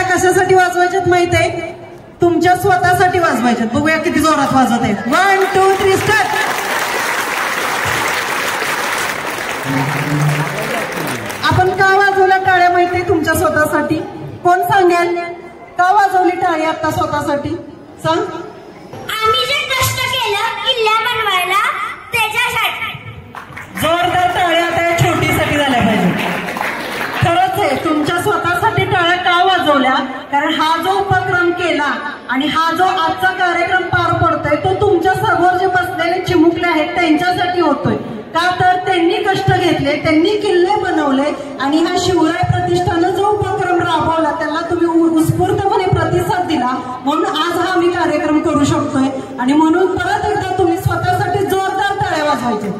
कशासाठी वाजवायच्यात माहित आहे? तुमच्या स्वतःसाठी वाजवायच्यात. बघूया किती जोरात वाजवत आहेत. 1 2 3 स्टार्ट. आपण का वाजवल्या टाळ्या माहित आहे? तुमच्या स्वतःसाठी. कोण सांगेल का वाजवली टाळी आता स्वतःसाठी? सांग. आम्ही जे कष्ट केलं किल्ला बनवायला त्याच्यासाठी. जोरदार टाळ्या आता छोटीसाठी झाल्या पाहिजे. खरंच आहे, तुमच्या स्वतःसाठी टाळ्या का वाजवल्या? कारण हा जो उपक्रम केला आणि हा जो आजचा कार्यक्रम पार पडतोय तो तुमच्या समोर जे बसलेले चिमुकले आहेत त्यांच्यासाठी होतोय. का तर त्यांनी कष्ट घेतले, त्यांनी किल्ले बनवले आणि हा शिवराय प्रतिष्ठानं जो उपक्रम राबवला त्याला तुम्ही उत्स्फूर्तपणे प्रतिसाद दिला, म्हणून आज हा आम्ही कार्यक्रम करू शकतोय. आणि म्हणून परत एकदा तुम्ही स्वतःसाठी जोरदार टाळ्या वाजवायचे.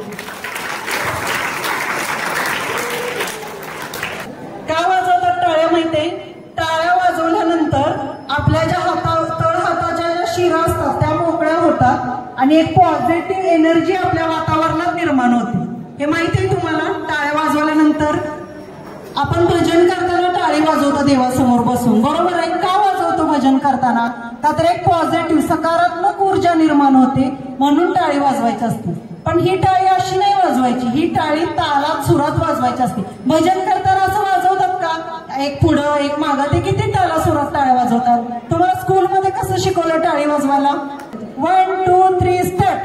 का वाजवतात टाळ्या माहितीये? टाळ्या वाजवल्यानंतर आपल्या ज्या तळ हाताच्या ज्या शिरा असतात त्या मोकळ्या होतात आणि एक पॉझिटिव्ह एनर्जी आपल्या वातावरणात निर्माण होते. हे माहिती आहे तुम्हाला? टाळ्या वाजवल्यानंतर आपण भजन करताना टाळी वाजवतो देवासमोर बसून, बरोबर आहे? का वाजवतो भजन करताना? का तर एक पॉझिटिव्ह सकारात्मक ऊर्जा निर्माण होते म्हणून टाळी वाजवायची असते. पण ही टाळी अशी नाही वाजवायची, ही टाळी तालात सुरात वाजवायची असते. भजन करताना असं वाजवतात का? एक पुढं एक मागं, ते किती ताला सुरात टाळ्या वाजवतात? तुम्हाला स्कूलमध्ये कसं शिकवलं टाळी वाजवायला? 1 2 3 स्टार्ट.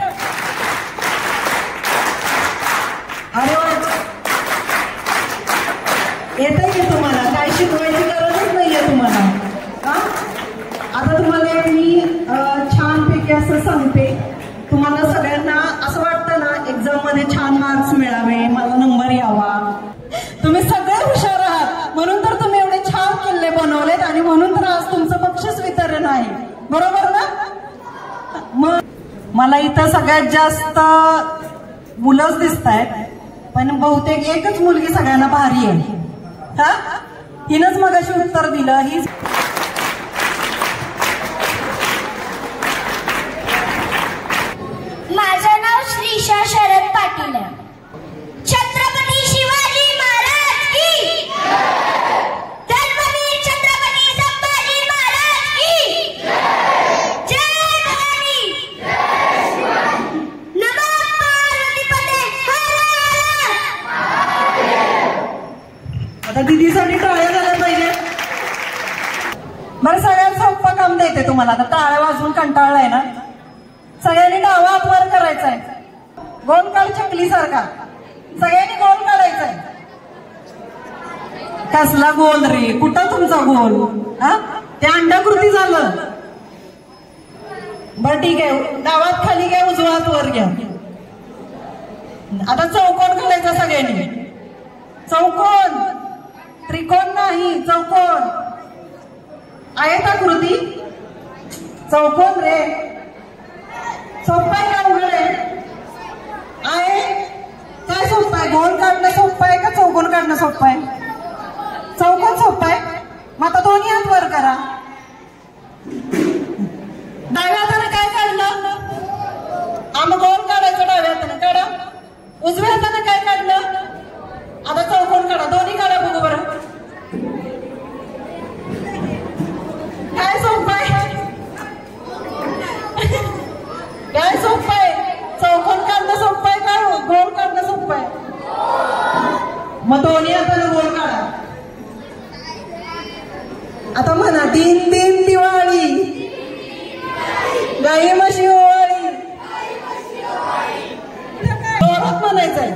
अरे येतंय की तुम्हाला? काय शिकवायची गरजच नाहीये तुम्हाला. आता तुम्हाला मी छानपैकी असं सांगते, तुम्हाला सगळ्यांना असं वाटतं ना एक्झाम मध्ये छान मार्क्स मिळावे, मला नंबर यावा. तुम्ही सगळे हुशार आहात म्हणून तर तुम्ही एवढे छान किल्ले बनवलेत आणि म्हणून तर आज तुमचं बक्षीस वितरण आहे, बरोबर ना? मग मला इथं सगळ्यात जास्त मुलंच दिसत आहेत, पण बहुतेक एकच मुलगी सगळ्यांना भारी आहे. हा, हिनंच मगाशी उत्तर दिलं. ही माझं नाव श्रीशा शरद पाटील आहे. छत्रपती शिवाजी महाराज की धर्मवीर छत्रपती संभाजी महाराज की जय भवानी. नमो पार्वतीपते हर हर. आता दिदीसाठी टाळ्या झाल्या पाहिजे. बरं, सगळ्यात सोपं काम देते तुम्हाला. आता टाळ्या वाजवून कंटाळलाय ना? सगळ्यांनी डावा हात वर करायचाय, गोल काढ चकली सारखा. सगळ्यांनी गोल काढायचाय. कसला गोल रे? कुठं तुमचा गोल? हा, ते अंडाकृती झालं. बरं ठीक आहे, डावात खाली घ्या, उजवा हात वर घ्या. आता चौकोन काढायचा सगळ्यांनी. चौकोन, त्रिकोण नाही, चौकोन. आयताकृती चौकोन रे. सोपं आहे का अवघड आहे? काय सोपं आहे? गोल काढणं सोपं आहे का चौकोन काढणं सोपं आहे? चौकोन सोपं आहे. मग आता दोन्ही हात वर करा. डाव्या हाताने काय काढलं? मग गोल काढायचं डाव्या हाताने काढा. उजव्या हाताने काय काढलं? आता चौकोन काढा. दोन्ही काढा बघू बरं. काय सोपं आहे? काय सोपं आहे? चौकोन काढणं सोपं आहे का गोल काढणं सोपं आहे? मग दोन्ही हाताने गोल काढा. आता म्हणा, दिन दिन दिवाळी, गाई म्हशी ओवाळी. जोरात म्हणायचंय.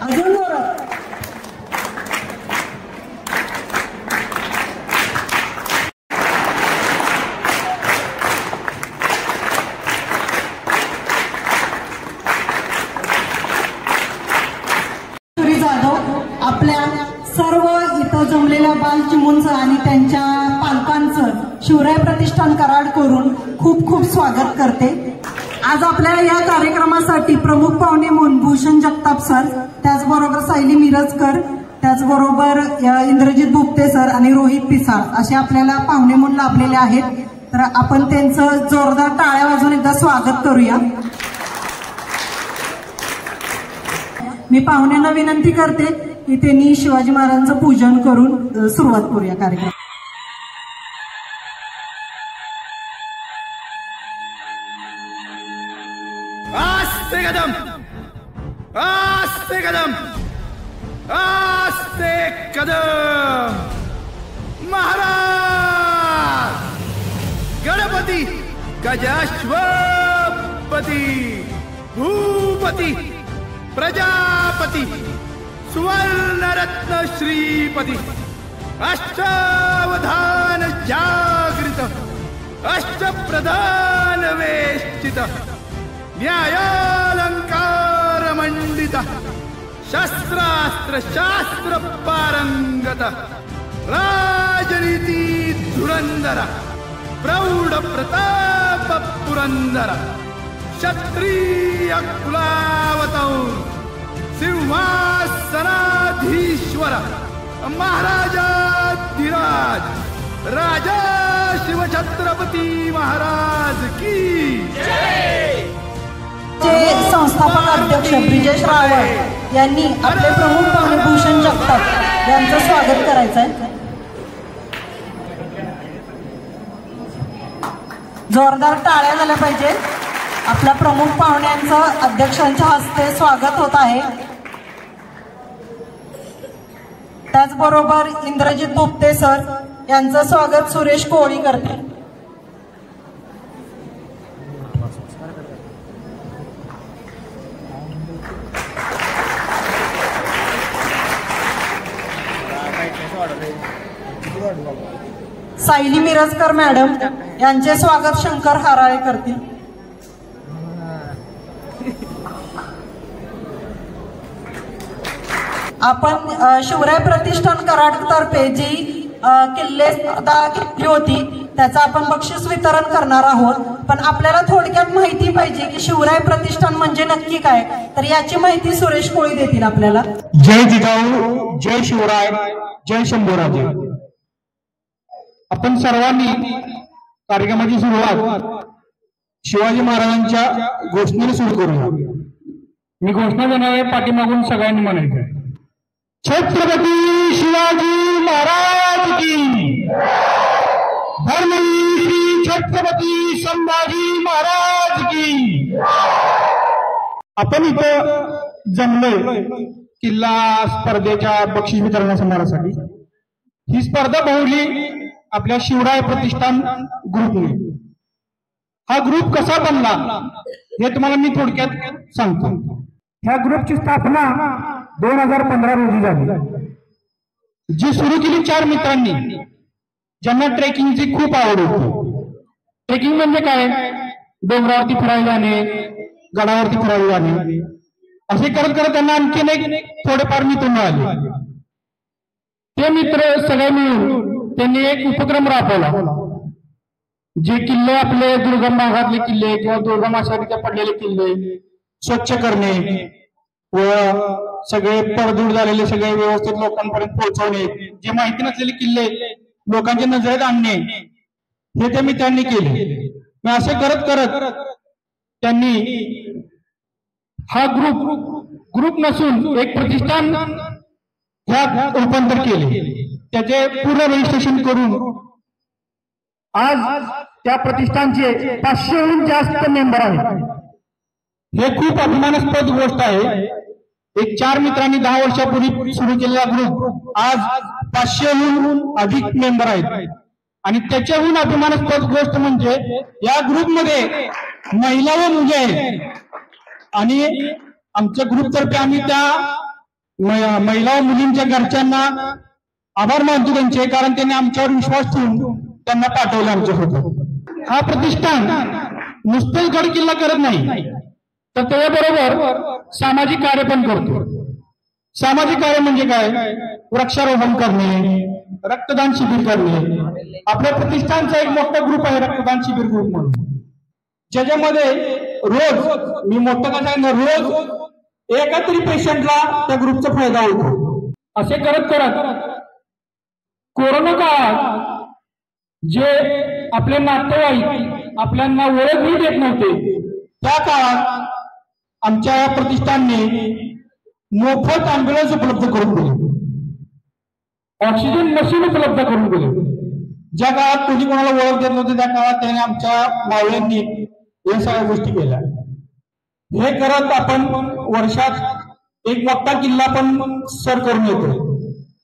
अजून जोरात. प्रतिष्ठान कराड करून खूप खूप स्वागत करते। आज आपल्या या कार्यक्रमासाठी प्रमुख पाहुणे म्हणून भूषण जगताप सर, त्याचबरोबर सायली मिरजकर, त्याचबरोबर इंद्रजित बुपते सर आणि रोहित पिसाळ असे आपल्याला पाहुणे म्हणून लाभलेले आहेत। तर आपण त्यांचं जोरदार टाळ्या वाजवून एकदा स्वागत करूया। मी पाहुण्यांना विनंती करते की त्यांनी शिवाजी महाराजांचं पूजन करून सुरुवात करूया कार्यक्रम। आस्ते कदम, आस्ते कदम, आस्ते कदम। महाराज गणपती गजाश्वपती भूपती प्रजापती सुवर्णरत्न श्रीपती अष्टावधान जागृत अष्टप्रधान वेष्टित न्यायालंकार मंडित शस्त्रास्त्र शास्त्र पारंगत राजनीती धुरंधर प्रौढ प्रताप पुरंदर क्षत्रिय कुलावतौर सिंहासनाधीश्वर महाराजाधिराज राजा शिवछत्रपती महाराज की जय। संस्थापक अध्यक्ष ब्रिजेश रावळ यांनी आपले प्रमुख पाहुणे भूषण जगताप यांचं स्वागत करायचं आहे। जोरदार टाळ्या झाल्या पाहिजे। आपल्या प्रमुख पाहुण्यांचं अध्यक्षांच्या हस्ते स्वागत होत आहे। त्याचबरोबर इंद्रजित बुपते सर यांचं स्वागत सुरेश कोळी करते। सायली मिरजकर मॅडम यांचे स्वागत शंकर हाराळे करतील। आपण शिवराय प्रतिष्ठान कराड तर्फे जी किल्ले स्पर्धा घेतली होती त्याचं आपण बक्षीस वितरण करणार आहोत। पण आपल्याला थोडक्यात माहिती पाहिजे की शिवराय प्रतिष्ठान म्हणजे नक्की काय, तर याची माहिती सुरेश कोळी देतील आपल्याला। जय जिजाऊ, जय शिवराय, जय शंभूराजे। आपण सर्वांनी कार्यक्रमाची सुरुवात शिवाजी महाराजांच्या घोषणेने सुरू करूया। मी घोषणा देणार आहे, पाठीमागून सगळ्यांनी म्हणायचं छत्रपती शिवाजी महाराज की, धर्मवीर श्री छत्रपती संभाजी महाराज की। आपण इथं जमलोय किल्ला स्पर्धेच्या बक्षीस वितरण समारोहासाठी। ही स्पर्धा भरवली आपल्या शिवराय प्रतिष्ठान ग्रुपने। हा ग्रुप कसा बनला हे तुम्हाला मी थोडक्यात सांगतो। ह्या ग्रुपची स्थापना 2015 रोजी झाली, जी सुरू केली 4 मित्रांनी ज्यांना ट्रेकिंगची खूप आवड होती। ट्रेकिंग म्हणजे काय, डोंगरावरती फिरायला जाणे, गडावरती फिरायला जाणे, असे करत करत त्यांना आणखीन एक थोडेफार मित्र मिळाले। ते मित्र सगळे मिळून त्यांनी एक उपक्रम राबवला, जे किल्ले आपले दुर्गम भागातले किल्ले किंवा दुर्गम अशा पडलेले किल्ले स्वच्छ करणे व सगळे पडदूर झालेले सगळे व्यवस्थित लोकांपर्यंत पोहोचवणे, जे माहिती नसलेले किल्ले लोकांच्या नजरेत आणणे, हे ते मित्रांनी केले। मग असे करत करत त्यांनी हा ग्रुप नसून एक प्रतिष्ठान ह्यात रूपांतर केले। त्याचे पूर्ण रजिस्ट्रेशन करून आज त्या प्रतिष्ठानचे 500हून जास्त मेंबर आहेत। हे खूप अभिमानास्पद गोष्ट आहे। एक 4 मित्रांनी 10 वर्षापूर्वी सुरू केलेला ग्रुप आज 500हून अधिक मेंबर आहेत। आणि त्याच्याहून अभिमानास्पद गोष्ट म्हणजे या ग्रुपमध्ये महिला व मुले आहेत। आणि आमच्या ग्रुपतर्फे आम्ही त्या महिला व मुलींच्या घरच्यांना आभार मानतो त्यांचे, कारण त्यांनी आमच्यावर विश्वास ठेवून त्यांना पाठवलं आमच्यासोबत। हा प्रतिष्ठान नुसतेच गड किल्ला करत नाही, तर त्याबरोबर सामाजिक कार्य पण करतो। सामाजिक कार्य म्हणजे काय, वृक्षारोपण करणे, रक्तदान शिबिर करणे. आपल्या प्रतिष्ठानचा एक मोठा ग्रुप आहे रक्तदान शिबिर ग्रुप म्हणून, ज्याच्यामध्ये रोज मी मोठं का सांगितलं, रोज एका तरी पेशंटला त्या ग्रुपचा फायदा होतो. असे करत करत कोरोना काळात जे आपले नातेवाईक आपल्यांना ओळखही देत नव्हते, त्या काळात आमच्या प्रतिष्ठानने मोफत अँब्युलन्स उपलब्ध करून दिले, ऑक्सिजन मशीन उपलब्ध करून दिले. ज्या काळात कोणी कोणाला ओळख देत नव्हते त्या काळात त्याने आमच्या मावळ्यांनी या सगळ्या गोष्टी केल्या. हे करत आपण वर्षात एक मोठा किल्ला पण सर करून येतो.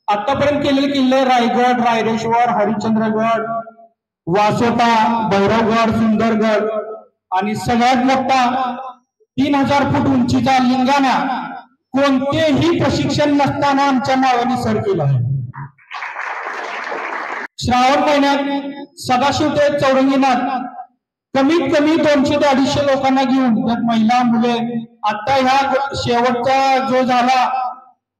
आतापर्यंत केलेले किल्ले रायगड, रायरेश्वर, हरिश्चंद्रगड, वासोटा, भैरवगड, सुंदरगड आणि सगळ्यात मोठा 3000 फूट उंचीचा लिंगाणा कोणतेही प्रशिक्षण नसताना आमच्या मावळ्यांनी सर केला आहे. श्रावण महिन्यात सदाशिव ते चौरंगीनाथ कमीत कमी 200 ते 250 लोकांना घेऊन, त्यात महिला मुले, आता ह्या शेवटचा जो झाला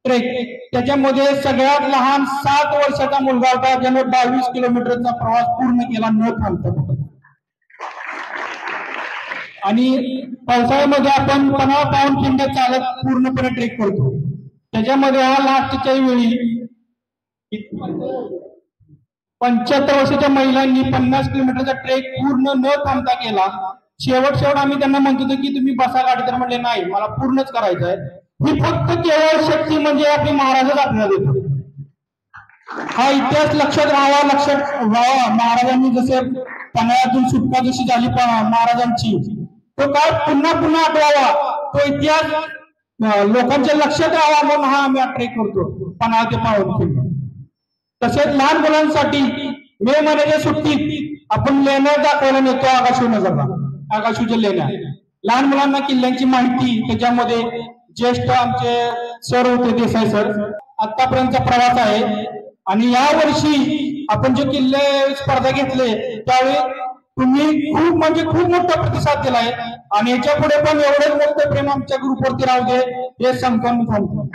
ट्रेक त्याच्यामध्ये सगळ्यात लहान 7 वर्षाचा मुलगा होता ज्याने 22 किलोमीटरचा प्रवास पूर्ण केला न थांबता. आणि पावसाळ्यामध्ये आपण 15 पाऊंड खिंड चालत पूर्णपणे ट्रेक करतो. त्याच्यामध्ये हा लास्टच्या वेळी 75 वर्षाच्या महिलांनी 50 किलोमीटरचा ट्रेक पूर्ण न थांबता केला. शेवट आम्ही त्यांना म्हणत होतो की तुम्ही बसा गाडी, तर म्हणले नाही, मला पूर्णच करायचं आहे. ही फक्त केवळ शक्ती म्हणजे आपली महाराजच आपल्याला देतो. हा इतिहास लक्षात राहावा. महाराजांनी जसे पन्हाळ्यातून सुटका जशी झाली महाराजांची, तो काळ पुन्हा पुन्हा आठवावा, तो इतिहास लोकांच्या लक्षात राहावा म्हणून हा आम्ही ट्रेक करतो पन्हाळा ते पावनखिंड. तसेच लहान मुलांसाठी मे महिन्याच्या सुट्टीत आपण लेण्या दाखवायला नेतो आकाशनगरला. आकाशूच्या लेण्या लहान मुलांना किल्ल्यांची माहिती, त्याच्यामध्ये ज्येष्ठ आमचे सर होते देसाई सर, आतापर्यंतचा प्रवास आहे. आणि या वर्षी आपण जे किल्ले स्पर्धा घेतले त्यावेळी तुम्ही खूप मोठा प्रतिसाद दिलाय आणि याच्या पुढे पण एवढंच मोठं प्रेम आमच्या ग्रुपवरती राहू दे हे सांगतो.